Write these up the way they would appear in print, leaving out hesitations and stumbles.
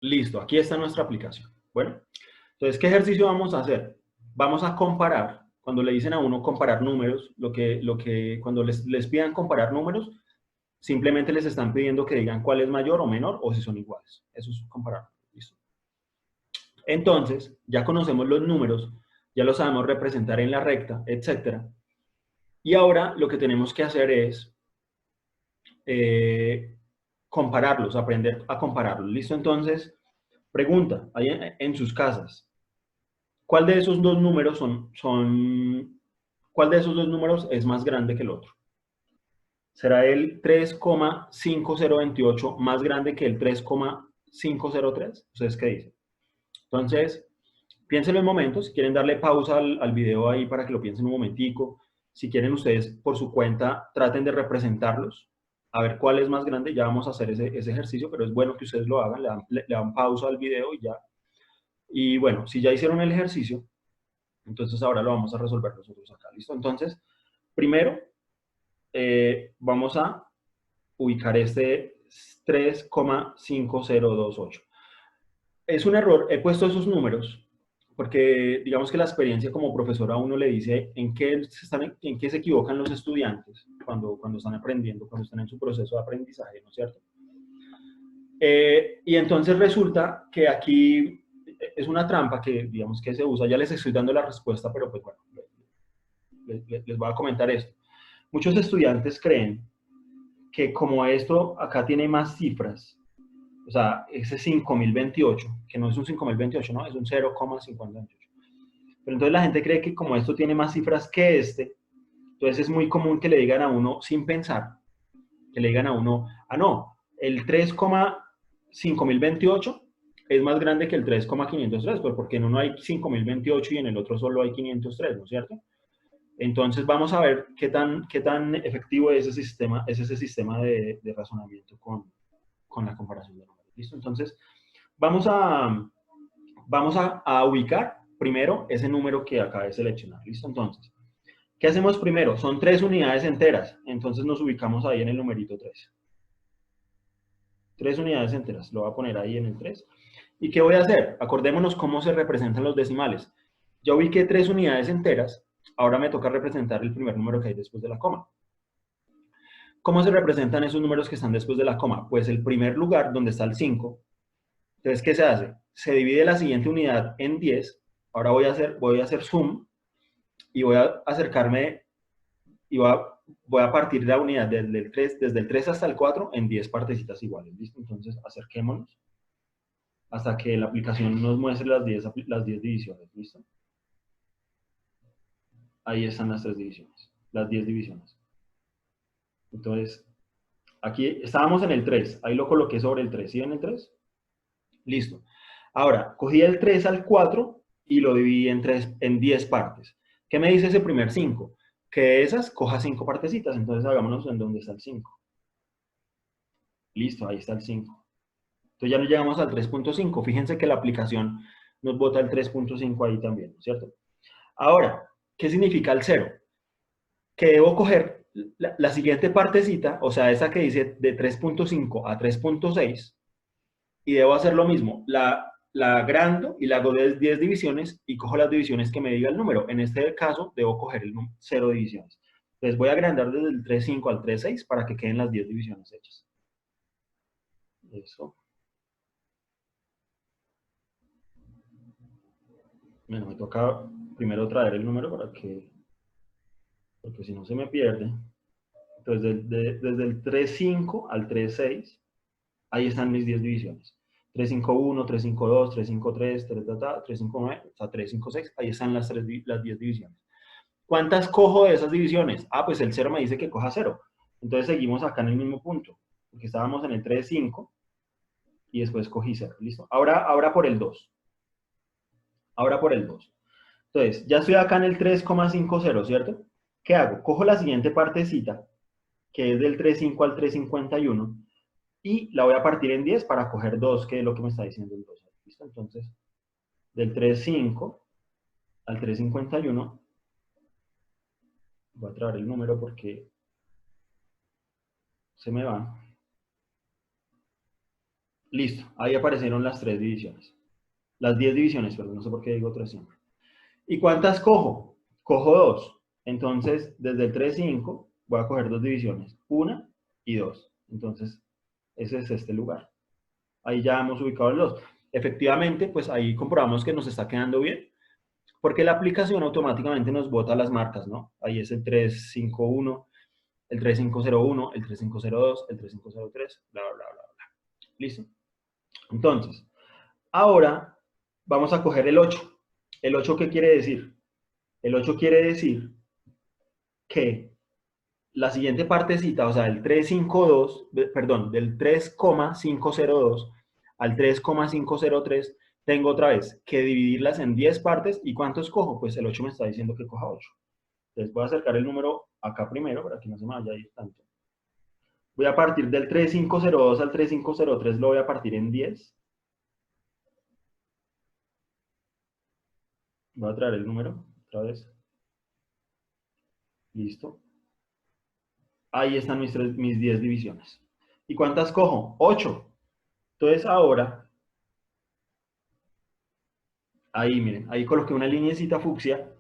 Listo, aquí está nuestra aplicación. Bueno, entonces, ¿qué ejercicio vamos a hacer? Vamos a comparar, cuando le dicen a uno comparar números, cuando les pidan comparar números, simplemente les están pidiendo que digan cuál es mayor o menor o si son iguales. Eso es comparar. ¿Listo? Entonces, ya conocemos los números, ya los sabemos representar en la recta, etcétera. Y ahora lo que tenemos que hacer es compararlos, aprender a compararlos. ¿Listo? Entonces, pregunta, ahí en sus casas, ¿cuál de esos dos números cuál de esos dos números es más grande que el otro? ¿Será el 3,5028 más grande que el 3,503? ¿Ustedes qué dicen? Entonces, piénsenlo un momento. Si quieren darle pausa al video ahí para que lo piensen un momentico. Si quieren ustedes por su cuenta, traten de representarlos. A ver cuál es más grande. Ya vamos a hacer ese ejercicio, pero es bueno que ustedes lo hagan. Le dan pausa al video y ya. Y bueno, si ya hicieron el ejercicio, entonces ahora lo vamos a resolver nosotros acá. ¿Listo? Entonces, primero, vamos a ubicar este 3,5028. Es un error, he puesto esos números porque digamos que la experiencia como profesor a uno le dice en qué se equivocan los estudiantes cuando están aprendiendo, cuando están en su proceso de aprendizaje, ¿no es cierto? Y entonces resulta que aquí es una trampa que digamos que se usa, ya les estoy dando la respuesta, pero pues bueno, les voy a comentar esto. Muchos estudiantes creen que como esto acá tiene más cifras, o sea, ese 5028, que no es un 5028, ¿no? Es un 0,58. Pero entonces la gente cree que como esto tiene más cifras que este, entonces es muy común que le digan a uno, sin pensar, que le digan a uno, ah, no, el 3,5028 es más grande que el 3,503, pues porque en uno hay 5028 y en el otro solo hay 503, ¿no es cierto? Entonces vamos a ver qué tan efectivo es ese sistema de razonamiento con la comparación de números. ¿Listo? Entonces, vamos a ubicar primero ese número que acabé de seleccionar. ¿Listo? Entonces, ¿qué hacemos primero? Son 3 unidades enteras. Entonces nos ubicamos ahí en el numerito 3. 3 unidades enteras. Lo voy a poner ahí en el 3. ¿Y qué voy a hacer? Acordémonos cómo se representan los decimales. Ya ubiqué 3 unidades enteras. Ahora me toca representar el primer número que hay después de la coma. ¿Cómo se representan esos números que están después de la coma? Pues el primer lugar, donde está el 5. Entonces, ¿qué se hace? Se divide la siguiente unidad en 10. Ahora voy a hacer zoom y voy a acercarme y voy a partir la unidad desde el 3 hasta el 4 en 10 partecitas iguales. ¿Listo? Entonces, acerquémonos hasta que la aplicación nos muestre las 10 divisiones. ¿Listo? Ahí están las 3 divisiones, las 10 divisiones. Entonces, aquí estábamos en el 3. Ahí lo coloqué sobre el 3. ¿Sí en el 3? Listo. Ahora, cogí el 3 al 4 y lo dividí en 10 partes. ¿Qué me dice ese primer 5? Que de esas coja 5 partecitas. Entonces hagámonos en donde está el 5. Listo, ahí está el 5. Entonces ya nos llegamos al 3,5. Fíjense que la aplicación nos bota el 3,5 ahí también, ¿no es cierto? Ahora, ¿qué significa el 0? Que debo coger la siguiente partecita, o sea, esa que dice de 3,5 a 3,6, y debo hacer lo mismo. La agrando y la hago de 10 divisiones y cojo las divisiones que me diga el número. En este caso, debo coger el 0 divisiones. Entonces voy a agrandar desde el 3,5 al 3,6 para que queden las 10 divisiones hechas. Eso. Bueno, me toca primero traer el número porque si no se me pierde. Entonces, desde el 3,5 al 3,6, ahí están mis 10 divisiones. 3,5,1, 3,5,2, 3,5,3, 3,5,9, o sea, 3,5,6, ahí están las 10 divisiones. ¿Cuántas cojo de esas divisiones? Ah, pues el 0 me dice que coja 0. Entonces seguimos acá en el mismo punto, porque estábamos en el 3,5 y después cogí 0. ¿Listo? Ahora por el 2. Ahora por el 2. Entonces, ya estoy acá en el 3,50, ¿cierto? ¿Qué hago? Cojo la siguiente partecita, que es del 3,5 al 3,51, y la voy a partir en 10 para coger 2, que es lo que me está diciendo el 2. ¿Listo? Entonces, del 3,5 al 3,51, voy a traer el número porque se me va. Listo, ahí aparecieron las 3 divisiones. Las 10 divisiones, perdón, no sé por qué digo 3 siempre. ¿Y cuántas cojo? Cojo 2. Entonces, desde el 3, 5, voy a coger 2 divisiones. 1 y 2. Entonces, ese es este lugar. Ahí ya hemos ubicado el 2. Efectivamente, pues ahí comprobamos que nos está quedando bien, porque la aplicación automáticamente nos bota las marcas, ¿no? Ahí es el 351, el 3501, el 3502, el 3503, bla, bla, bla, bla. ¿Listo? Entonces, ahora vamos a coger el 8. ¿El 8 qué quiere decir? El 8 quiere decir que la siguiente partecita, o sea, el 352, perdón, del 3,502 al 3,503, tengo otra vez que dividirlas en 10 partes. ¿Y cuántos cojo? Pues el 8 me está diciendo que coja 8. Entonces voy a acercar el número acá primero para que no se me vaya a ir tanto. Voy a partir del 3502 al 3503, lo voy a partir en 10. Voy a traer el número otra vez. Listo. Ahí están mis 10 divisiones. ¿Y cuántas cojo? 8. Entonces ahora, ahí miren, ahí coloqué una linecita fucsia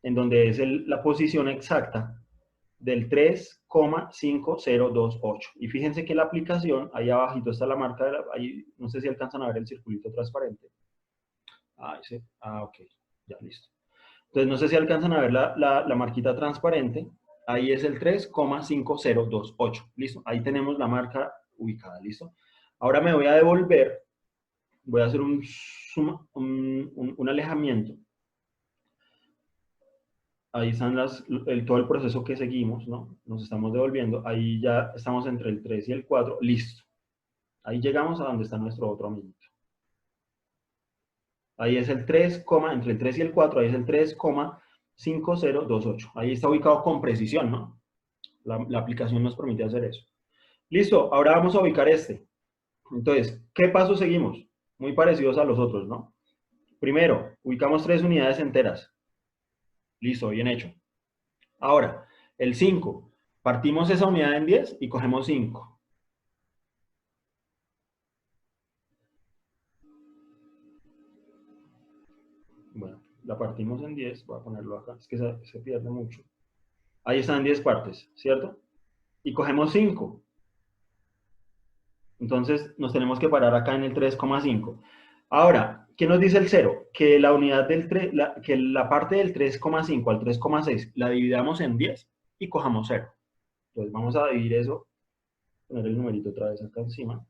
en donde es la posición exacta del 3,5028. Y fíjense que la aplicación, ahí abajito está la marca, ahí, no sé si alcanzan a ver el circulito transparente. Ok, ya listo. Entonces no sé si alcanzan a ver la marquita transparente. Ahí es el 3,5028. ¿Listo? Ahí tenemos la marca ubicada. ¿Listo? Ahora me voy a devolver. Voy a hacer un alejamiento. Ahí están todo el proceso que seguimos, ¿no? Nos estamos devolviendo. Ahí ya estamos entre el 3 y el 4. Listo. Ahí llegamos a donde está nuestro otro amiguito. Ahí es el 3, entre el 3 y el 4, ahí es el 3,5028. Ahí está ubicado con precisión, ¿no? La aplicación nos permite hacer eso. Listo, ahora vamos a ubicar este. Entonces, ¿qué pasos seguimos? Muy parecidos a los otros, ¿no? Primero, ubicamos 3 unidades enteras. Listo, bien hecho. Ahora, el 5. Partimos esa unidad en 10 y cogemos 5. Bueno, la partimos en 10. Voy a ponerlo acá. Es que se pierde mucho. Ahí están 10 partes, ¿cierto? Y cogemos 5. Entonces nos tenemos que parar acá en el 3,5. Ahora, ¿qué nos dice el 0? Que la unidad del 3, que la parte del 3,5 al 3,6 la dividamos en 10 y cojamos 0. Entonces vamos a dividir eso, poner el numerito otra vez acá encima.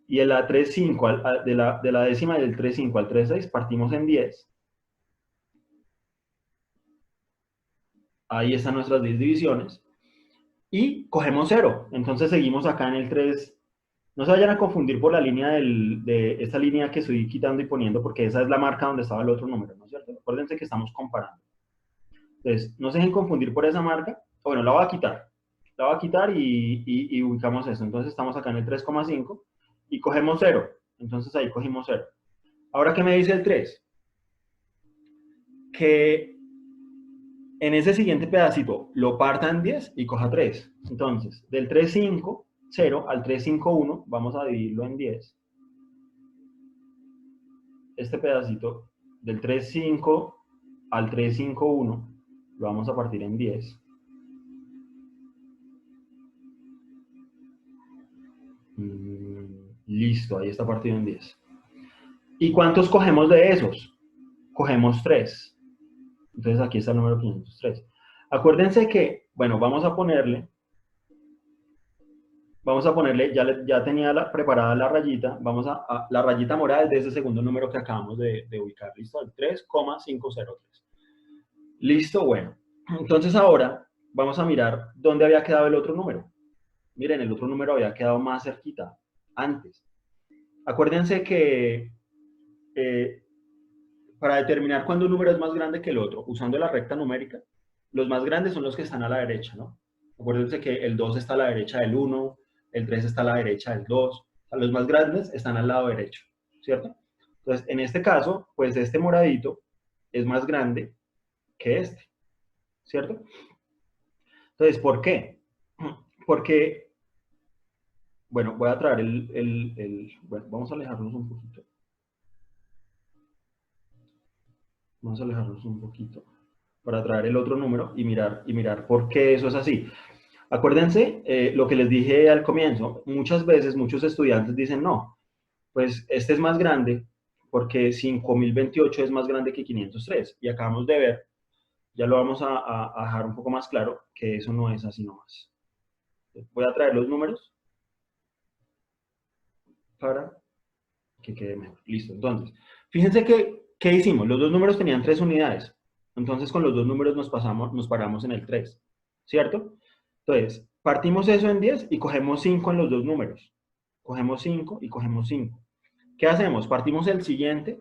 Y de la 3,5 de la décima del 3,5 al 3,6 partimos en 10. Ahí están nuestras 10 divisiones. Y cogemos 0. Entonces seguimos acá en el 3. No se vayan a confundir por la línea de esta línea que estoy quitando y poniendo, porque esa es la marca donde estaba el otro número, ¿no es cierto? Acuérdense que estamos comparando. Entonces, no se dejen confundir por esa marca. Bueno, la voy a quitar. La voy a quitar y ubicamos eso. Entonces, estamos acá en el 3,5 y cogemos 0. Entonces, ahí cogimos 0. Ahora, ¿qué me dice el 3? Que en ese siguiente pedacito lo parta en 10 y coja 3. Entonces, del 3,50 al 3,51 vamos a dividirlo en 10. Este pedacito del 3,5 al 3,51 lo vamos a partir en 10. Listo, ahí está partido en 10. ¿Y cuántos cogemos de esos? Cogemos 3. Entonces aquí está el número 503. Acuérdense que, bueno, ya tenía preparada la rayita, la rayita morada es de ese segundo número que acabamos de ubicar, ¿listo? El 3,503. Listo, bueno. Entonces ahora vamos a mirar dónde había quedado el otro número. Miren, el otro número había quedado más cerquita, antes. Acuérdense que eh, para determinar cuándo un número es más grande que el otro, usando la recta numérica, los más grandes son los que están a la derecha, ¿no? Acuérdense que el 2 está a la derecha del 1, el 3 está a la derecha del 2, o sea, los más grandes están al lado derecho, ¿cierto? Entonces, en este caso, pues este moradito es más grande que este, ¿cierto? Entonces, ¿por qué? Porque bueno, voy a traer bueno, vamos a alejarnos un poquito. Vamos a alejarnos un poquito para traer el otro número y mirar por qué eso es así. Acuérdense lo que les dije al comienzo. Muchas veces muchos estudiantes dicen, no, pues este es más grande porque 5028 es más grande que 503. Y acabamos de ver, ya lo vamos a dejar un poco más claro, que eso no es así nomás. Voy a traer los números para que quede mejor. Listo. Entonces, fíjense que, ¿qué hicimos? Los dos números tenían 3 unidades. Entonces, con los dos números nos paramos en el 3, ¿cierto? Entonces, partimos eso en 10 y cogemos 5 en los dos números. Cogemos 5 y cogemos 5. ¿Qué hacemos? Partimos el siguiente.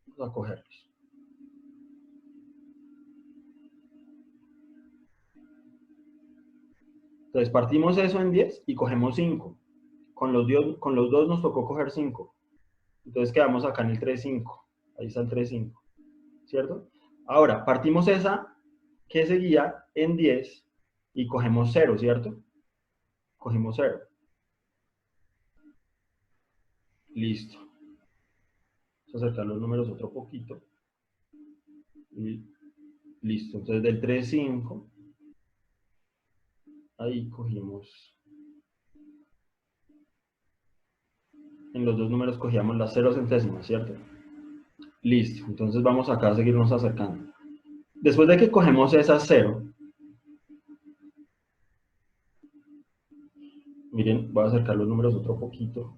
Vamos a cogerlos. Entonces, partimos eso en 10 y cogemos 5. Con los dos nos tocó coger 5. Entonces, quedamos acá en el 3, 5. Ahí está el 3, 5. ¿Cierto? Ahora, partimos esa que seguía en 10 y cogemos 0, ¿cierto? Cogemos 0. Listo. Vamos a acercar los números otro poquito. Y listo. Entonces, del 3, 5, ahí cogimos. En los dos números cogíamos las 0 centésimas, ¿cierto? Listo. Entonces, vamos acá a seguirnos acercando. Después de que cogemos esa 0, miren, voy a acercar los números otro poquito.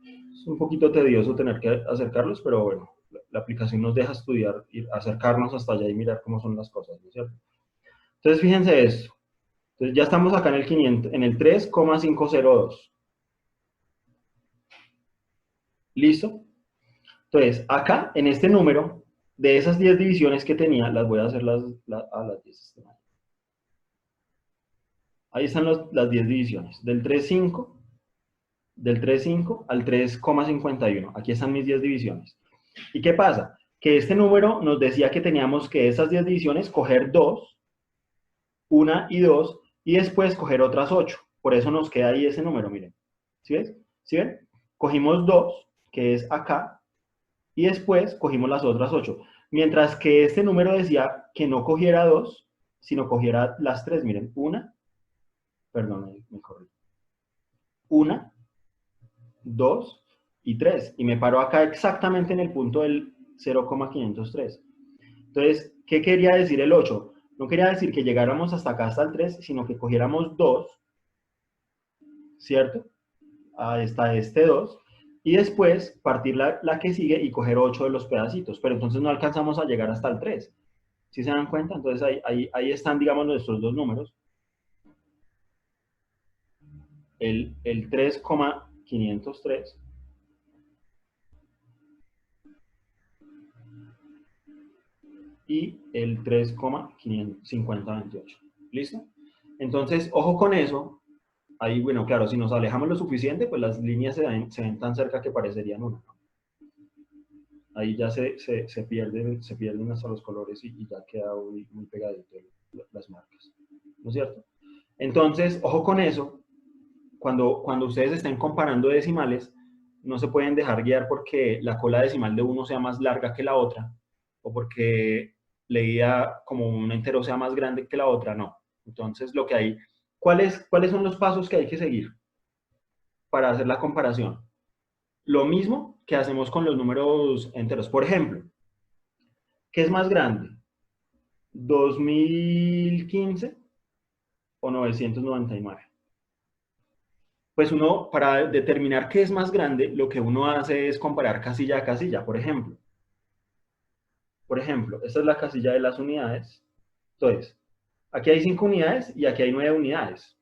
Es un poquito tedioso tener que acercarlos, pero bueno, la aplicación nos deja estudiar, ir, acercarnos hasta allá y mirar cómo son las cosas, ¿no es cierto? Entonces, fíjense esto. Entonces, ya estamos acá en el 500, en el 3,502. ¿Listo? Entonces, acá, en este número, de esas 10 divisiones que tenía, las voy a hacer a las 10. Ahí están las 10 divisiones. Del 3,5, del 3,5 al 3,51. Aquí están mis 10 divisiones. ¿Y qué pasa? Que este número nos decía que teníamos que esas 10 divisiones coger 2, 1 y 2, y después coger otras 8. Por eso nos queda ahí ese número, miren. ¿Sí ves? ¿Sí ven? Cogimos 2, que es acá, y después cogimos las otras 8. Mientras que este número decía que no cogiera 2, sino cogiera las 3. Miren, 1, perdón, me corrí. 1, 2 y 3. Y me paro acá exactamente en el punto del 0,503. Entonces, ¿qué quería decir el 8? No quería decir que llegáramos hasta acá, hasta el 3, sino que cogiéramos 2, ¿cierto? Ahí está este 2. Y después partir la que sigue y coger 8 de los pedacitos. Pero entonces no alcanzamos a llegar hasta el 3. ¿Sí se dan cuenta? Entonces ahí están, digamos, nuestros dos números. El 3,503 y el 3,5028. ¿Listo? Entonces, ojo con eso. Ahí, bueno, claro, si nos alejamos lo suficiente, pues las líneas se ven tan cerca que parecerían una, ¿no? Ahí ya se pierden hasta los colores y ya queda muy pegadito las marcas. ¿No es cierto? Entonces, ojo con eso. Cuando ustedes estén comparando decimales, no se pueden dejar guiar porque la cola decimal de uno sea más larga que la otra, o porque leía como un entero sea más grande que la otra, no. Entonces, lo que hay, ¿cuáles son los pasos que hay que seguir para hacer la comparación? Lo mismo que hacemos con los números enteros. Por ejemplo, ¿qué es más grande? ¿2015 o 999? Pues uno, para determinar qué es más grande, lo que uno hace es comparar casilla a casilla. Por ejemplo, esta es la casilla de las unidades. Entonces, aquí hay 5 unidades y aquí hay 9 unidades.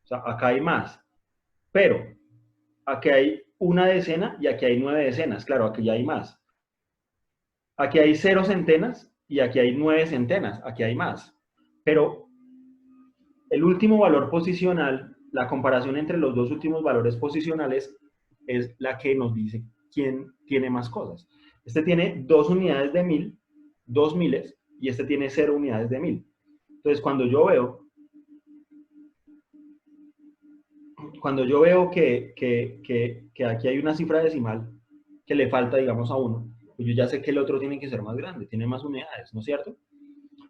O sea, acá hay más. Pero, aquí hay una decena y aquí hay 9 decenas. Claro, aquí ya hay más. Aquí hay 0 centenas y aquí hay 9 centenas. Aquí hay más. Pero el último valor posicional, la comparación entre los dos últimos valores posicionales es la que nos dice quién tiene más cosas. Este tiene 2 unidades de 1000, 2 miles, y este tiene 0 unidades de 1000. Entonces, cuando yo veo cuando yo veo que aquí hay una cifra decimal que le falta, digamos, a uno, pues yo ya sé que el otro tiene que ser más grande, tiene más unidades, ¿no es cierto?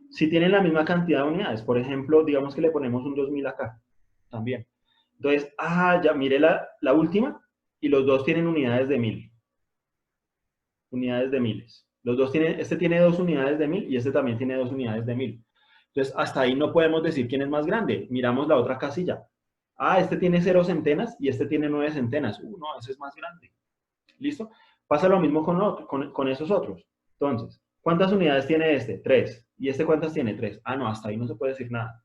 Si tienen la misma cantidad de unidades, por ejemplo, digamos que le ponemos un 2000 acá, también. Entonces, ya mire la última, y los dos tienen unidades de 1000. Unidades de miles. Los dos tienen, este tiene 2 unidades de 1000 y este también tiene 2 unidades de 1000. Entonces, hasta ahí no podemos decir quién es más grande. Miramos la otra casilla. Este tiene 0 centenas y este tiene 9 centenas. No, ese es más grande. ¿Listo? Pasa lo mismo con esos otros. Entonces, ¿cuántas unidades tiene este? 3. ¿Y este cuántas tiene? 3. No, hasta ahí no se puede decir nada.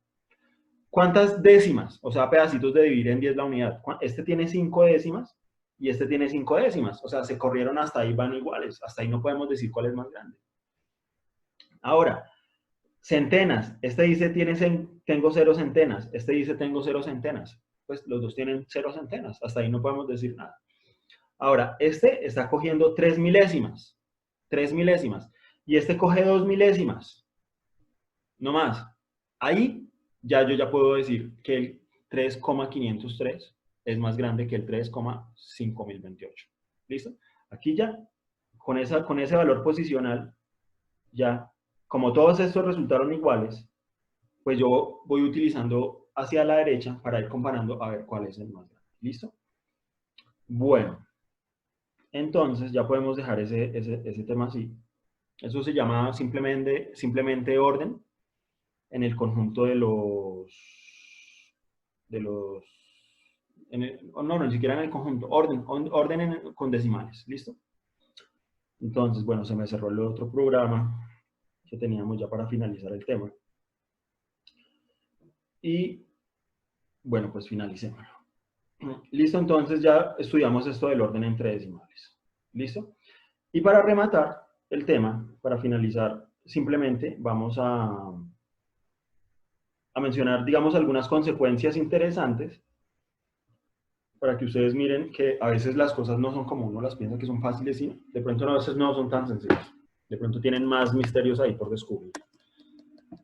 ¿Cuántas décimas? O sea, pedacitos de dividir en 10 la unidad. Este tiene 5 décimas y este tiene 5 décimas. O sea, se corrieron hasta ahí, van iguales. Hasta ahí no podemos decir cuál es más grande. Ahora, centenas. Este dice, tengo 0 centenas. Este dice, tengo 0 centenas. Pues los dos tienen 0 centenas. Hasta ahí no podemos decir nada. Ahora, este está cogiendo 3 milésimas. 3 milésimas. Y este coge 2 milésimas. No más. Ahí yo ya puedo decir que el 3,503 es más grande que el 3,5028. ¿Listo? Aquí ya, con ese valor posicional, ya, como todos estos resultaron iguales, pues yo voy utilizando hacia la derecha para ir comparando a ver cuál es el más grande. ¿Listo? Bueno, entonces ya podemos dejar ese tema así. Eso se llama simplemente orden en el conjunto no, ni siquiera en el conjunto, orden con decimales, ¿listo? Entonces, bueno, se me cerró el otro programa que teníamos ya para finalizar el tema. Y, bueno, pues finalicemos. Listo, entonces ya estudiamos esto del orden entre decimales. ¿Listo? Y para rematar el tema, para finalizar, simplemente vamos a mencionar, digamos, algunas consecuencias interesantes para que ustedes miren que a veces las cosas no son como uno las piensa, que son fáciles, y de pronto a veces no son tan sencillas. De pronto tienen más misterios ahí por descubrir,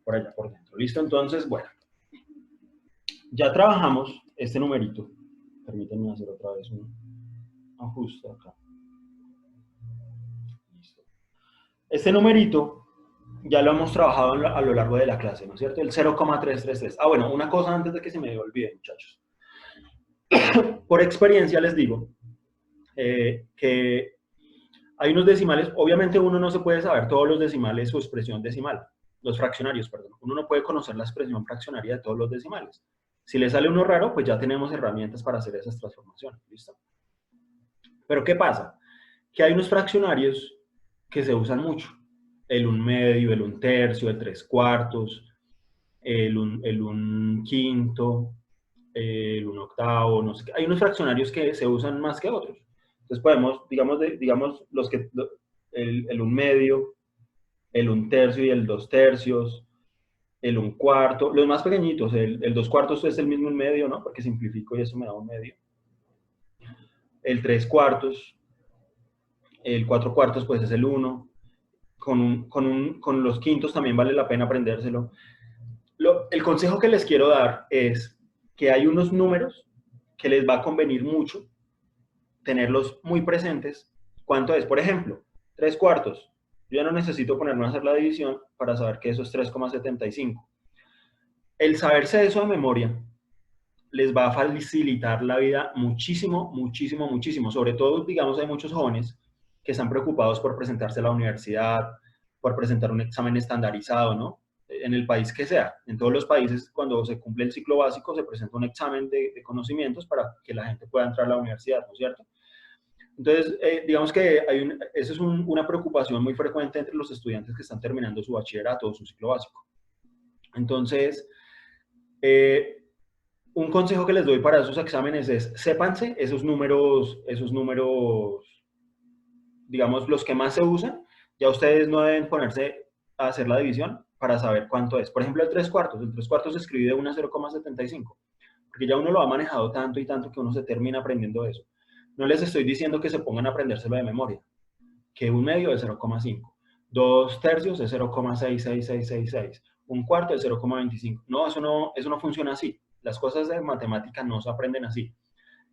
por allá por dentro. ¿Listo? Entonces, bueno, ya trabajamos este numerito. Permítanme hacer otra vez un ajuste acá. Listo. Este numerito ya lo hemos trabajado a lo largo de la clase, ¿no es cierto? El 0,333. Bueno, una cosa antes de que se me olvide, muchachos. Por experiencia les digo que hay unos decimales, obviamente uno no se puede saber todos los decimales o expresión decimal, los fraccionarios, perdón. Uno no puede conocer la expresión fraccionaria de todos los decimales. Si le sale uno raro, pues ya tenemos herramientas para hacer esas transformaciones, ¿listo? Pero ¿qué pasa? Que hay unos fraccionarios que se usan mucho. El 1/2, el 1/3, el 3/4, el 1/5, el 1/8, no sé qué. Hay unos fraccionarios que se usan más que otros. Entonces podemos, digamos el 1/2, el 1/3 y el 2/3, el 1/4, los más pequeñitos, el 2/4 es el mismo 1/2, ¿no? Porque simplifico y eso me da 1/2. El 3/4, el 4/4 pues es el 1. Con los quintos también vale la pena aprendérselo. El consejo que les quiero dar es que hay unos números que les va a convenir mucho tenerlos muy presentes. ¿Cuánto es? Por ejemplo, 3/4. Yo ya no necesito ponerme a hacer la división para saber que eso es 3,75. El saberse eso de memoria les va a facilitar la vida muchísimo, muchísimo, muchísimo. Sobre todo, digamos, hay muchos jóvenes que están preocupados por presentarse a la universidad, por presentar un examen estandarizado, ¿no? En el país que sea. En todos los países, cuando se cumple el ciclo básico, se presenta un examen de conocimientos para que la gente pueda entrar a la universidad, ¿no es cierto? Entonces, digamos que esa es una preocupación muy frecuente entre los estudiantes que están terminando su bachillerato o su ciclo básico. Entonces, un consejo que les doy para esos exámenes es, sépanse esos números, digamos, los que más se usan. Ya ustedes no deben ponerse a hacer la división para saber cuánto es. Por ejemplo, el 3/4. El 3/4 se escribe de 1 a 0,75. Porque ya uno lo ha manejado tanto y tanto que uno se termina aprendiendo eso. No les estoy diciendo que se pongan a aprendérselo de memoria. Que 1/2 es 0,5. 2/3 es 0,66666. 1/4 es 0,25. No, eso no funciona así. Las cosas de matemática no se aprenden así.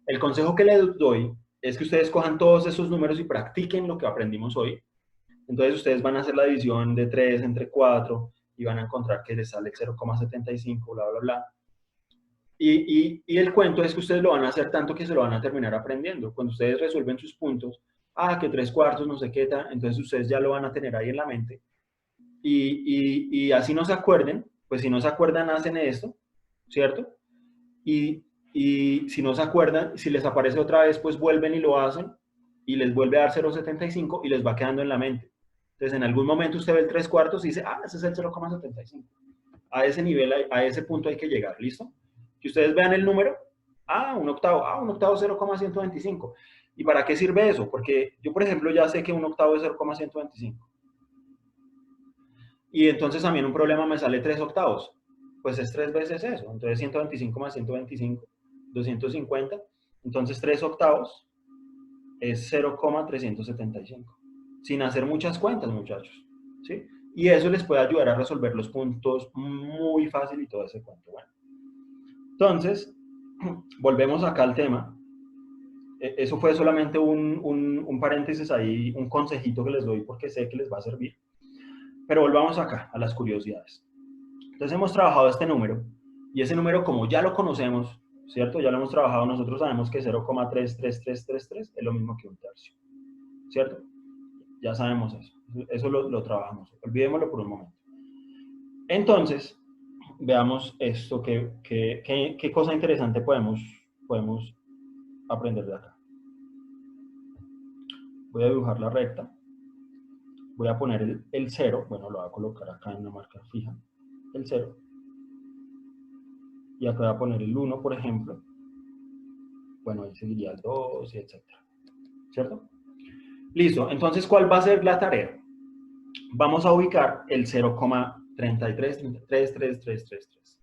El consejo que les doy es que ustedes cojan todos esos números y practiquen lo que aprendimos hoy. Entonces ustedes van a hacer la división de 3 entre 4 y van a encontrar que les sale 0,75, bla, bla, bla. Y el cuento es que ustedes lo van a hacer tanto que se lo van a terminar aprendiendo. Cuando ustedes resuelven sus puntos, que 3/4, no sé qué tal, entonces ustedes ya lo van a tener ahí en la mente. Y así no se acuerden, pues si no se acuerdan, hacen esto, ¿cierto? Y si no se acuerdan, si les aparece otra vez, pues vuelven y lo hacen y les vuelve a dar 0,75 y les va quedando en la mente. Entonces, en algún momento usted ve el 3/4 y dice, ese es el 0,75. A ese nivel, a ese punto hay que llegar, ¿listo? Que ustedes vean el número, un octavo, 0,125. ¿Y para qué sirve eso? Porque yo, por ejemplo, ya sé que un octavo es 0,125. Y entonces también un problema me sale 3 octavos. Pues es 3 veces eso. Entonces 125 más 125, 250. Entonces 3 octavos es 0,375. Sin hacer muchas cuentas, muchachos. ¿Sí? Y eso les puede ayudar a resolver los puntos muy fácil y todo ese cuento. Bueno. Entonces, volvemos acá al tema. Eso fue solamente un paréntesis ahí, un consejito que les doy porque sé que les va a servir. Pero volvamos acá a las curiosidades. Entonces hemos trabajado este número y ese número como ya lo conocemos, ¿cierto? Ya lo hemos trabajado, nosotros sabemos que 0,33333 es lo mismo que un tercio, ¿cierto? Ya sabemos eso. Eso lo trabajamos. Olvidémoslo por un momento. Entonces, veamos esto, qué cosa interesante podemos aprender de acá. Voy a dibujar la recta. Voy a poner el 0. Bueno, lo voy a colocar acá en una marca fija. El 0. Y acá voy a poner el 1, por ejemplo. Bueno, ahí seguiría el 2, y etcétera. ¿Cierto? Listo. Entonces, ¿cuál va a ser la tarea? Vamos a ubicar el 0,33333333.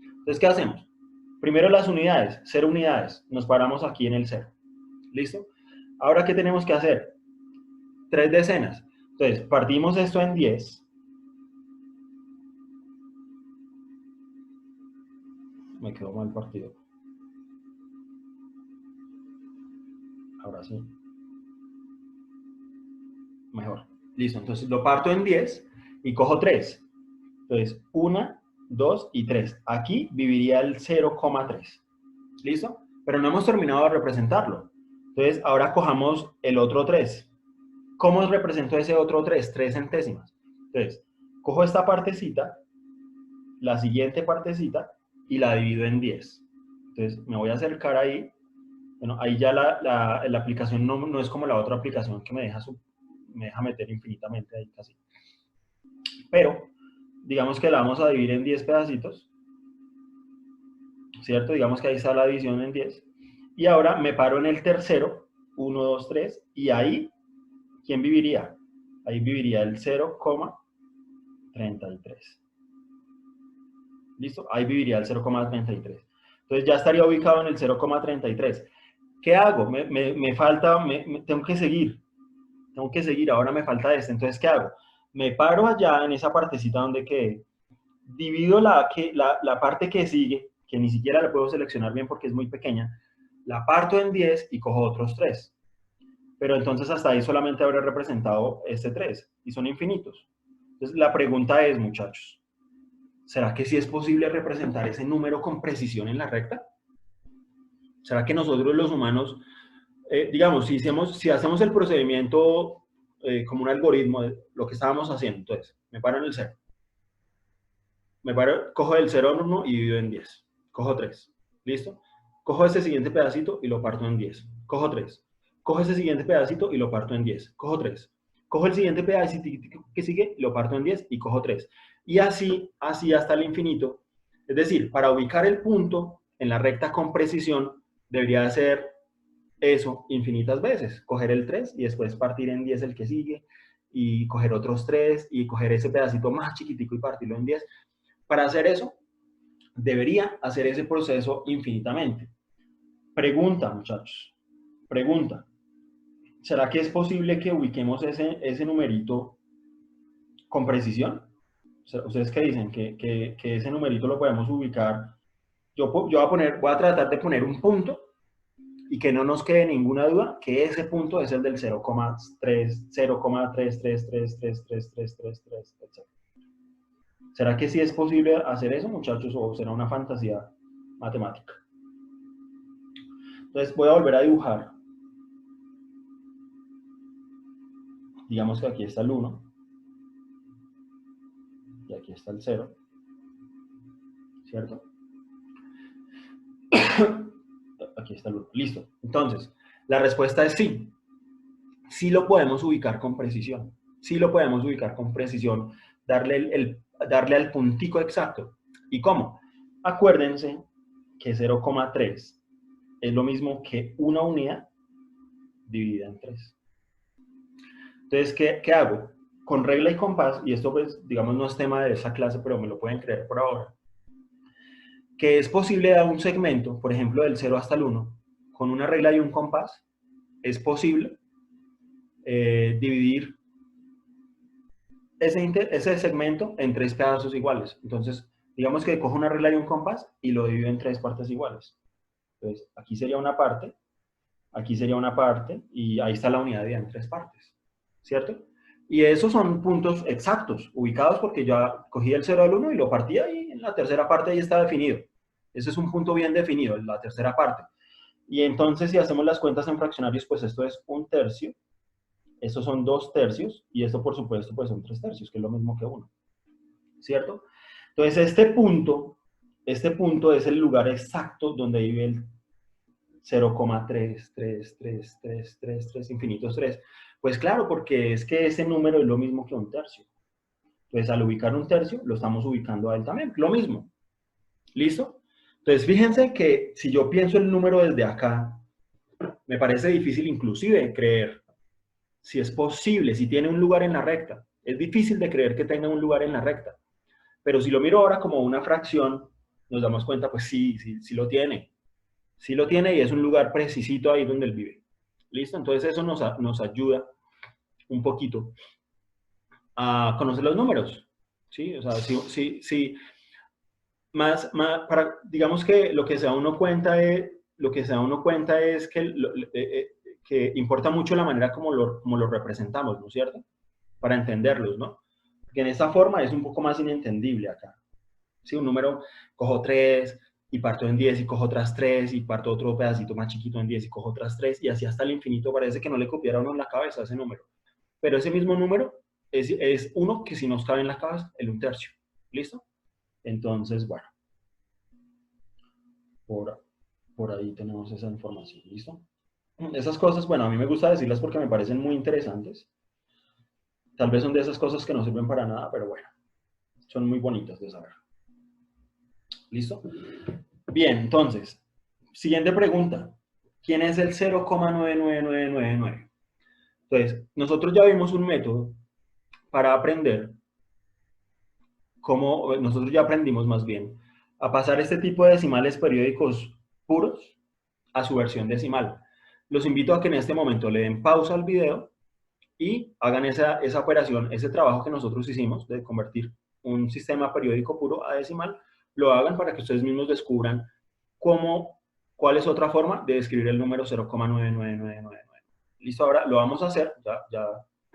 Entonces, ¿qué hacemos? Primero las unidades, 0 unidades. Nos paramos aquí en el 0. ¿Listo? Ahora, ¿qué tenemos que hacer? 3 decenas. Entonces, partimos esto en 10. Me quedó mal partido. Ahora sí. Mejor. Listo. Entonces, lo parto en 10 y cojo 3. Entonces, 1, 2 y 3. Aquí viviría el 0,3. ¿Listo? Pero no hemos terminado de representarlo. Entonces, ahora cojamos el otro 3. ¿Cómo represento ese otro 3? 3 centésimas. Entonces, cojo esta partecita, la siguiente partecita, y la divido en 10. Entonces, me voy a acercar ahí. Bueno, ahí ya la aplicación no es como la otra aplicación que me deja meter infinitamente ahí casi. Pero, digamos que la vamos a dividir en 10 pedacitos. ¿Cierto? Digamos que ahí está la división en 10. Y ahora me paro en el tercero, 1, 2, 3, y ahí, ¿quién viviría? Ahí viviría el 0,33. ¿Listo? Ahí viviría el 0,33. Entonces ya estaría ubicado en el 0,33. ¿Qué hago? Me falta, tengo que seguir. Tengo que seguir, ahora me falta este. Entonces, ¿qué hago? Me paro allá en esa partecita donde quedé, divido la parte que sigue, que ni siquiera la puedo seleccionar bien porque es muy pequeña, la parto en 10 y cojo otros 3. Pero entonces hasta ahí solamente habré representado este 3 y son infinitos. Entonces la pregunta es, muchachos, ¿será que sí es posible representar ese número con precisión en la recta? ¿Será que nosotros los humanos, digamos, si hacemos el procedimiento como un algoritmo de lo que estábamos haciendo, entonces me paro en el 0, cojo el 0 en 1 y divido en 10. Cojo 3. ¿Listo? Cojo este siguiente pedacito y lo parto en 10. Cojo 3. Cojo ese siguiente pedacito y lo parto en 10. Cojo 3. Cojo el siguiente pedacito que sigue, lo parto en 10 y cojo 3. Y así hasta el infinito. Es decir, para ubicar el punto en la recta con precisión, debería hacer eso infinitas veces. Coger el 3 y después partir en 10 el que sigue, y coger otros 3 y coger ese pedacito más chiquitico y partirlo en 10. Para hacer eso, debería hacer ese proceso infinitamente. Pregunta, muchachos. Pregunta. ¿Será que es posible que ubiquemos ese numerito con precisión? ¿Ustedes qué dicen? ¿Que ese numerito lo podemos ubicar? Yo voy a tratar de poner un punto y que no nos quede ninguna duda que ese punto es el del 0,3, 0,3333333, etc. ¿Será que sí es posible hacer eso, muchachos, o será una fantasía matemática? Entonces voy a volver a dibujar. Digamos que aquí está el 1 y aquí está el 0, ¿cierto? Aquí está el 1. Listo. Entonces, la respuesta es sí. Sí lo podemos ubicar con precisión. Sí lo podemos ubicar con precisión, darle al puntico exacto. ¿Y cómo? Acuérdense que 0,3 es lo mismo que una unidad dividida en 3. Entonces, ¿qué hago? Con regla y compás, y esto pues, digamos, no es tema de esa clase, pero me lo pueden creer por ahora, que es posible dar un segmento, por ejemplo, del 0 hasta el 1, con una regla y un compás, es posible dividir ese segmento en 3 pedazos iguales. Entonces, digamos que cojo una regla y un compás y lo divido en 3 partes iguales. Entonces, aquí sería una parte, aquí sería una parte, y ahí está la unidad dividida en 3 partes, ¿cierto? Y esos son puntos exactos, ubicados porque ya cogí el 0 al 1 y lo partí ahí, en la tercera parte ahí está definido. Ese es un punto bien definido, en la tercera parte. Y entonces, si hacemos las cuentas en fraccionarios, pues esto es 1/3, estos son 2/3, y esto, por supuesto, pues son 3/3, que es lo mismo que 1, ¿cierto? Entonces, este punto es el lugar exacto donde vive el 0,33333 infinitos 3. Pues claro, porque es que ese número es lo mismo que 1/3. Entonces, al ubicar 1/3, lo estamos ubicando a él también, lo mismo. ¿Listo? Entonces, fíjense que si yo pienso el número desde acá, me parece difícil inclusive creer si es posible, si tiene un lugar en la recta. Es difícil de creer que tenga un lugar en la recta. Pero si lo miro ahora como una fracción, nos damos cuenta, pues sí, sí, sí lo tiene. Sí lo tiene y es un lugar precisito ahí donde él vive. ¿Listo? Entonces eso nos ayuda un poquito a conocer los números. ¿Sí? O sea, sí, digamos que lo que se da uno cuenta es que importa mucho la manera como lo representamos, ¿no es cierto? Para entenderlos, ¿no? Porque en esta forma es un poco más inentendible acá. Si un número, cojo 3 y parto en 10 y cojo otras 3 y parto otro pedacito más chiquito en 10 y cojo otras 3 y así hasta el infinito, parece que no le copiara uno en la cabeza ese número. Pero ese mismo número es uno que si nos cabe en la cabeza, el 1/3. ¿Listo? Entonces, bueno, por ahí tenemos esa información. ¿Listo? Esas cosas, bueno, a mí me gusta decirlas porque me parecen muy interesantes. Tal vez son de esas cosas que no sirven para nada, pero bueno, son muy bonitas de saber. ¿Listo? Bien, entonces, siguiente pregunta. ¿Quién es el 0,99999? Entonces, nosotros ya vimos un método para aprender cómo, nosotros ya aprendimos más bien, a pasar este tipo de decimales periódicos puros a su versión decimal. Los invito a que en este momento le den pausa al video y hagan esa operación, ese trabajo que nosotros hicimos de convertir un sistema periódico puro a decimal, lo hagan para que ustedes mismos descubran cuál es otra forma de escribir el número 0,99999. Listo, ahora lo vamos a hacer,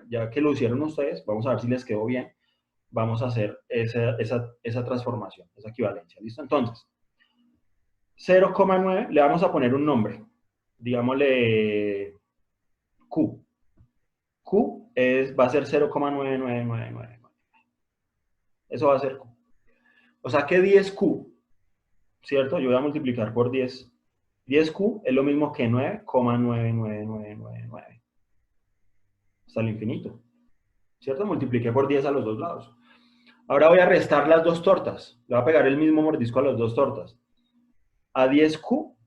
ya que lo hicieron ustedes, vamos a ver si les quedó bien, vamos a hacer esa transformación, esa equivalencia. ¿Listo? Entonces, 0,9 le vamos a poner un nombre, digámosle Q. Q va a ser 0,99999. Eso va a ser Q. O sea que 10Q, ¿cierto? Yo voy a multiplicar por 10. 10Q es lo mismo que 9,99999. Hasta el infinito. ¿Cierto? Multipliqué por 10 a los dos lados. Ahora voy a restar las dos tortas. Le voy a pegar el mismo mordisco a las dos tortas. A 10Q,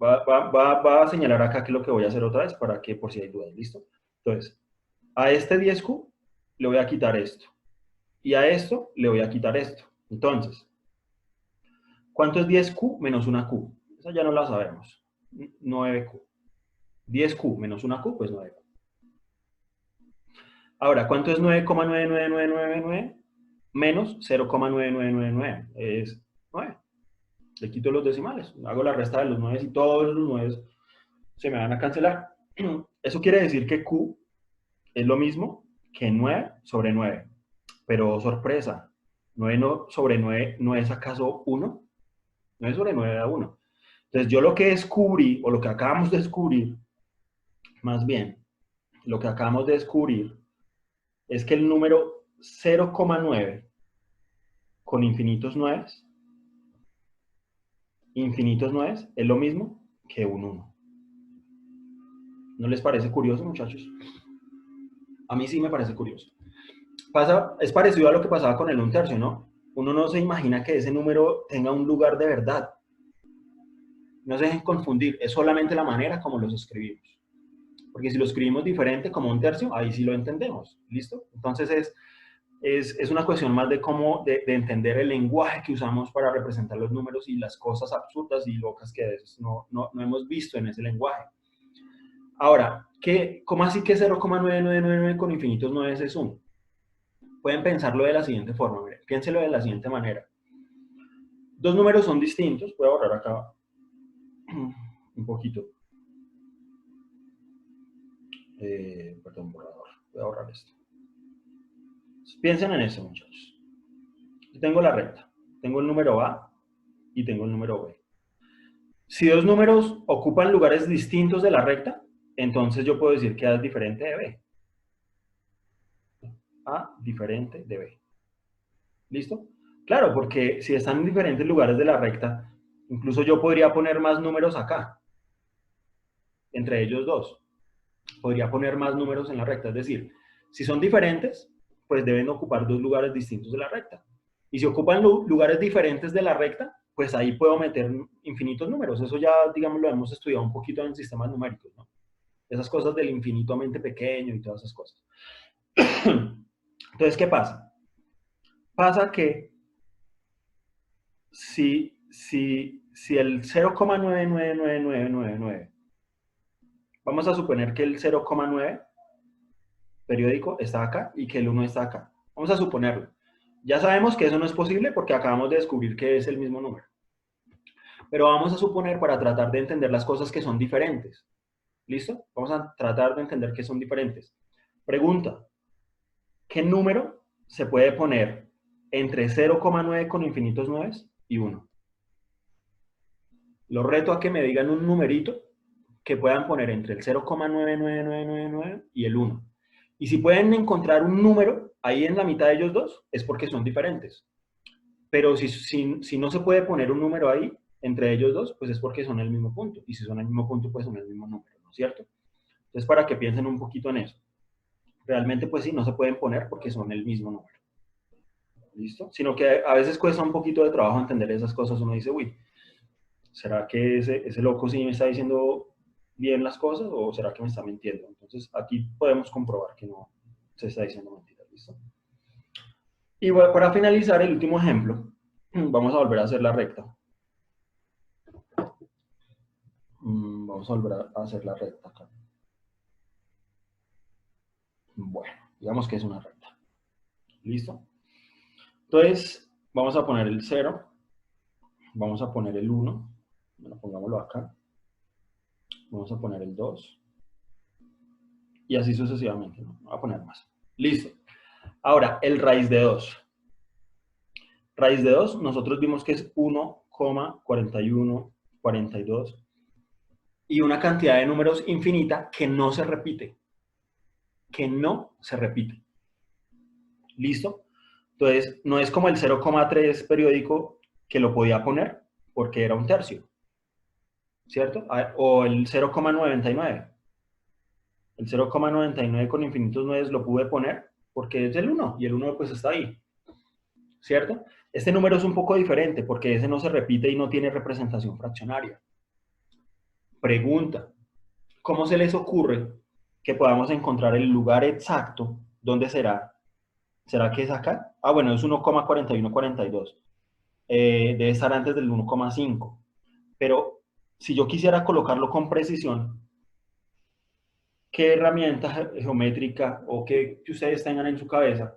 va a señalar acá que es lo que voy a hacer otra vez para que por si hay dudas. ¿Listo? Entonces, a este 10Q le voy a quitar esto. Y a esto le voy a quitar esto. Entonces, ¿cuánto es 10Q menos una Q? Esa ya no la sabemos. 9Q. 10Q menos una Q, pues 9Q. Ahora, ¿cuánto es 9,99999 menos 0,9999? Es 9. Le quito los decimales, hago la resta de los 9 y todos los 9 se me van a cancelar. Eso quiere decir que Q es lo mismo que 9 sobre 9. Pero sorpresa, 9 sobre 9 no es acaso 1. 9 sobre 9 da 1. Entonces yo lo que descubrí, o lo que acabamos de descubrir, más bien, lo que acabamos de descubrir es que el número 0,9 con infinitos 9 es lo mismo que un 1. ¿No les parece curioso, muchachos? A mí sí me parece curioso. Es parecido a lo que pasaba con el 1/3, ¿no? Uno no se imagina que ese número tenga un lugar de verdad. No se dejen confundir, es solamente la manera como los escribimos. Porque si lo escribimos diferente, como 1/3, ahí sí lo entendemos. ¿Listo? Entonces es una cuestión más de cómo, de entender el lenguaje que usamos para representar los números y las cosas absurdas y locas que a veces no hemos visto en ese lenguaje. Ahora, ¿cómo así que 0,9999 con infinitos 9 es 1? Pueden pensarlo de la siguiente forma, miren, piénselo de la siguiente manera. Dos números son distintos, voy a borrar acá un poquito. Perdón, borrador, voy a borrar esto. Piensen en eso, muchachos. Yo tengo la recta, tengo el número A y tengo el número B. Si dos números ocupan lugares distintos de la recta, entonces yo puedo decir que A es diferente de B. A diferente de B. ¿Listo? Claro, porque si están en diferentes lugares de la recta, incluso yo podría poner más números acá, entre ellos dos. Podría poner más números en la recta. Es decir, si son diferentes, pues deben ocupar dos lugares distintos de la recta. Y si ocupan lugares diferentes de la recta, pues ahí puedo meter infinitos números. Eso ya, digamos, lo hemos estudiado un poquito en sistemas numéricos, ¿no? Esas cosas del infinitamente pequeño y todas esas cosas. Entonces, ¿qué pasa? Pasa que si el 0,99999, vamos a suponer que el 0,9 periódico está acá y que el 1 está acá. Vamos a suponerlo. Ya sabemos que eso no es posible porque acabamos de descubrir que es el mismo número. Pero vamos a suponer para tratar de entender las cosas que son diferentes. ¿Listo? Vamos a tratar de entender que son diferentes. Pregunta. ¿Qué número se puede poner entre 0,9 con infinitos 9 y 1? Los reto a que me digan un numerito que puedan poner entre el 0,99999 y el 1. Y si pueden encontrar un número ahí en la mitad de ellos dos, es porque son diferentes. Pero si no se puede poner un número ahí entre ellos dos, pues es porque son el mismo punto. Y si son el mismo punto, pues son el mismo número, ¿no es cierto? Entonces, para que piensen un poquito en eso. Realmente, pues sí, no se pueden poner porque son el mismo número. ¿Listo? Sino que a veces cuesta un poquito de trabajo entender esas cosas. Uno dice, uy, ¿será que ese loco sí me está diciendo bien las cosas o será que me está mintiendo? Entonces, aquí podemos comprobar que no se está diciendo mentiras. ¿Listo? Y bueno, para finalizar el último ejemplo, vamos a volver a hacer la recta. Vamos a volver a hacer la recta acá. Bueno, digamos que es una recta. ¿Listo? Entonces, vamos a poner el 0, vamos a poner el 1, bueno, pongámoslo acá, vamos a poner el 2, y así sucesivamente, ¿no? Voy a poner más. Listo. Ahora, el raíz de 2. Raíz de 2, nosotros vimos que es 1,41, 42, y una cantidad de números infinita que no se repite. Que no se repite. ¿Listo? Entonces, no es como el 0,3 periódico que lo podía poner porque era un tercio. ¿Cierto? O el 0,99. El 0,99 con infinitos 9 lo pude poner porque es el 1 y el 1 pues está ahí. ¿Cierto? Este número es un poco diferente porque ese no se repite y no tiene representación fraccionaria. Pregunta. ¿Cómo se les ocurre que podamos encontrar el lugar exacto? ¿Dónde será? ¿Será que es acá? Ah, bueno, es 1,4142. Debe estar antes del 1,5. Pero si yo quisiera colocarlo con precisión, ¿qué herramienta geométrica o que ustedes tengan en su cabeza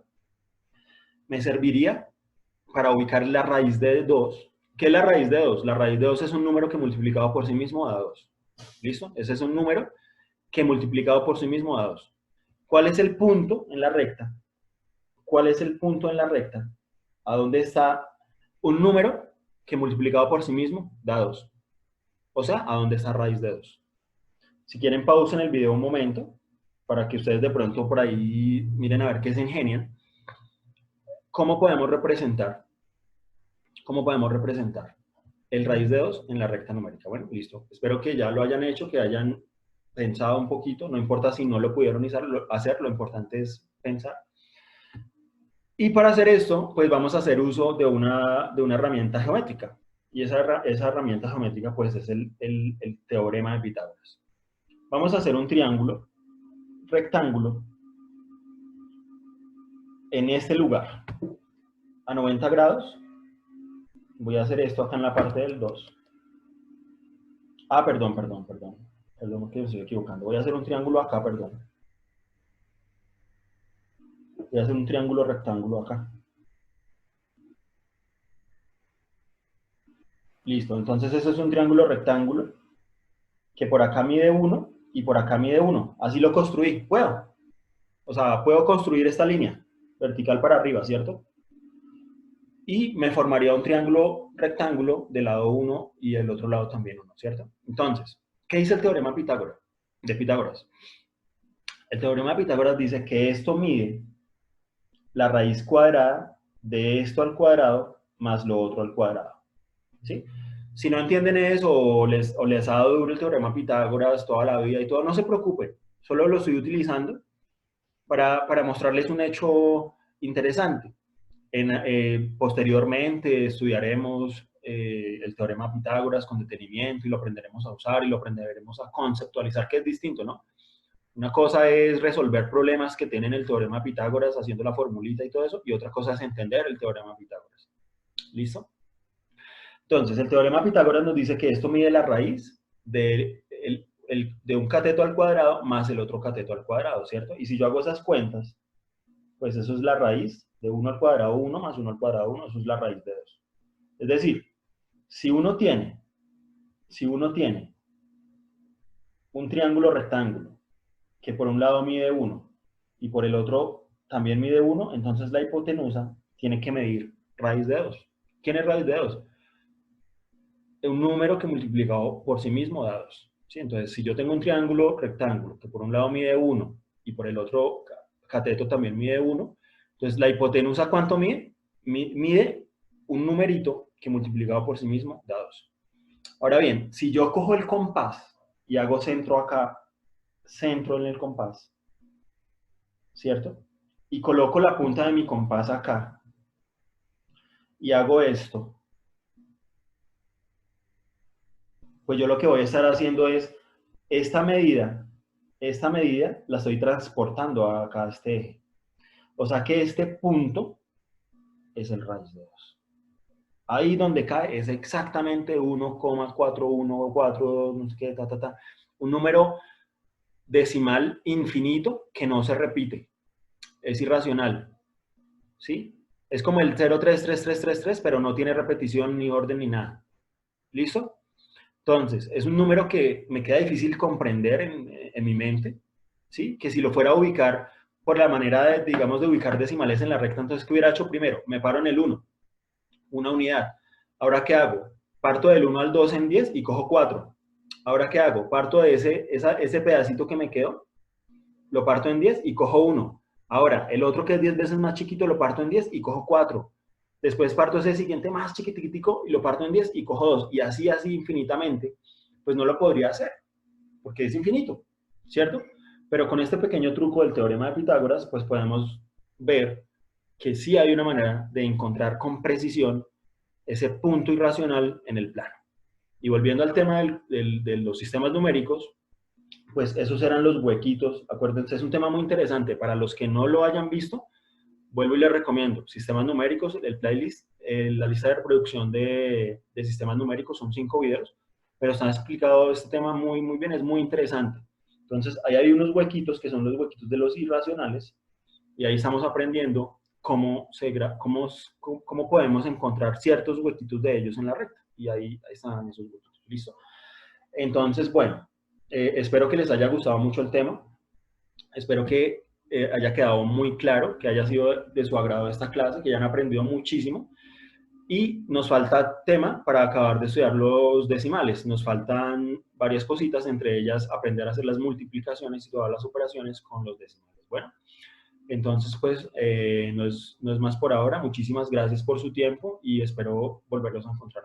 me serviría para ubicar la raíz de 2 ¿Qué es la raíz de 2? La raíz de 2 es un número que multiplicado por sí mismo da 2. ¿Listo? Ese es un número que multiplicado por sí mismo da 2. ¿Cuál es el punto en la recta? ¿Cuál es el punto en la recta? ¿A dónde está un número que multiplicado por sí mismo da 2? O sea, ¿a dónde está raíz de 2? Si quieren, pausen el video un momento para que ustedes de pronto por ahí miren a ver qué se ingenian. ¿Cómo podemos representar? ¿Cómo podemos representar el raíz de 2 en la recta numérica? Bueno, listo. Espero que ya lo hayan hecho, que hayan pensado un poquito. No importa si no lo pudieron hacer, lo importante es pensar. Y para hacer esto, pues vamos a hacer uso de una herramienta geométrica. Y esa herramienta geométrica, pues es el teorema de Pitágoras. Vamos a hacer un triángulo, rectángulo, en este lugar, a 90 grados. Voy a hacer esto acá en la parte del 2. Ah, perdón, que me estoy equivocando. Voy a hacer un triángulo acá, perdón. Voy a hacer un triángulo rectángulo acá. Listo, entonces ese es un triángulo rectángulo que por acá mide 1 y por acá mide 1. Así lo construí. ¿Puedo? O sea, puedo construir esta línea vertical para arriba, ¿cierto? Y me formaría un triángulo rectángulo del lado 1 y del otro lado también 1, ¿cierto? Entonces, ¿qué dice el teorema de Pitágoras? El teorema de Pitágoras dice que esto mide la raíz cuadrada de esto al cuadrado más lo otro al cuadrado, ¿sí? Si no entienden eso o les ha dado duro el teorema de Pitágoras toda la vida y todo, no se preocupen, solo lo estoy utilizando para mostrarles un hecho interesante. Posteriormente estudiaremos el teorema de Pitágoras con detenimiento y lo aprenderemos a usar y lo aprenderemos a conceptualizar, que es distinto, ¿no? Una cosa es resolver problemas que tienen el teorema de Pitágoras haciendo la formulita y todo eso, y otra cosa es entender el teorema de Pitágoras. ¿Listo? Entonces, el teorema de Pitágoras nos dice que esto mide la raíz de un cateto al cuadrado más el otro cateto al cuadrado, ¿cierto? Y si yo hago esas cuentas, pues eso es la raíz de 1 al cuadrado 1 más 1 al cuadrado 1, eso es la raíz de 2. Es decir, si uno tiene un triángulo rectángulo que por un lado mide 1 y por el otro también mide 1, entonces la hipotenusa tiene que medir raíz de 2. ¿Quién es raíz de 2? Un número que multiplicado por sí mismo da 2. ¿Sí? Entonces, si yo tengo un triángulo rectángulo que por un lado mide 1 y por el otro cateto también mide 1, entonces la hipotenusa, ¿cuánto mide? Mide un numerito que multiplicado por sí mismo da 2. Ahora bien, si yo cojo el compás y hago centro acá, centro en el compás, ¿cierto? Y coloco la punta de mi compás acá y hago esto, pues yo lo que voy a estar haciendo es esta medida la estoy transportando acá a este eje. O sea que este punto es el raíz de 2. Ahí donde cae es exactamente 1,414, no sé qué, un número decimal infinito que no se repite. Es irracional. ¿Sí? Es como el 0,33333, pero no tiene repetición ni orden ni nada. ¿Listo? Entonces, es un número que me queda difícil comprender en mi mente, ¿sí? Que si lo fuera a ubicar por la manera, digamos, de ubicar decimales en la recta, entonces, ¿qué hubiera hecho primero? Me paro en el 1, una unidad. ¿Ahora qué hago? Parto del 1 al 2 en 10 y cojo 4. ¿Ahora qué hago? Parto de ese pedacito que me quedó, lo parto en 10 y cojo 1. Ahora, el otro que es 10 veces más chiquito, lo parto en 10 y cojo 4. Después parto ese siguiente más chiquitico y lo parto en 10 y cojo 2. Y así infinitamente, pues no lo podría hacer, porque es infinito, ¿cierto? Pero con este pequeño truco del teorema de Pitágoras, pues podemos ver que sí hay una manera de encontrar con precisión ese punto irracional en el plano. Y volviendo al tema de los sistemas numéricos, pues esos eran los huequitos. Acuérdense, es un tema muy interesante. Para los que no lo hayan visto, vuelvo y les recomiendo sistemas numéricos, el playlist, la lista de reproducción de sistemas numéricos, son 5 videos, pero está explicado este tema muy, muy bien, es muy interesante. Entonces, ahí hay unos huequitos que son los huequitos de los irracionales, y ahí estamos aprendiendo cómo podemos encontrar ciertos huequitos de ellos en la recta. Y ahí están esos huequitos. ¿Listo? Entonces, bueno, espero que les haya gustado mucho el tema. Espero que haya quedado muy claro, que haya sido de su agrado esta clase, que hayan aprendido muchísimo. Y nos falta tema para acabar de estudiar los decimales. Nos faltan varias cositas, entre ellas aprender a hacer las multiplicaciones y todas las operaciones con los decimales. Bueno, entonces pues no es más por ahora. Muchísimas gracias por su tiempo y espero volverlos a encontrar.